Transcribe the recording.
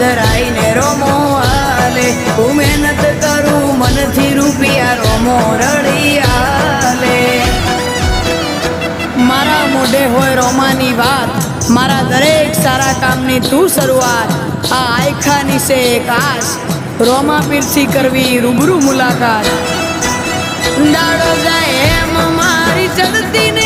અંદર આઈને રોમો હાલે હું મહેનત કરું મનથી રૂપિયા રોમો રડી હાલે મારા મોઢે હોય રોમાની વાત મારા દરેક સારા કામની તું શરૂઆત આ આયખાની છે કાશ રોમા પીરથી કરવી રૂબરૂ મુલાકાત દાડો જાય એમ મારી ચડતી ને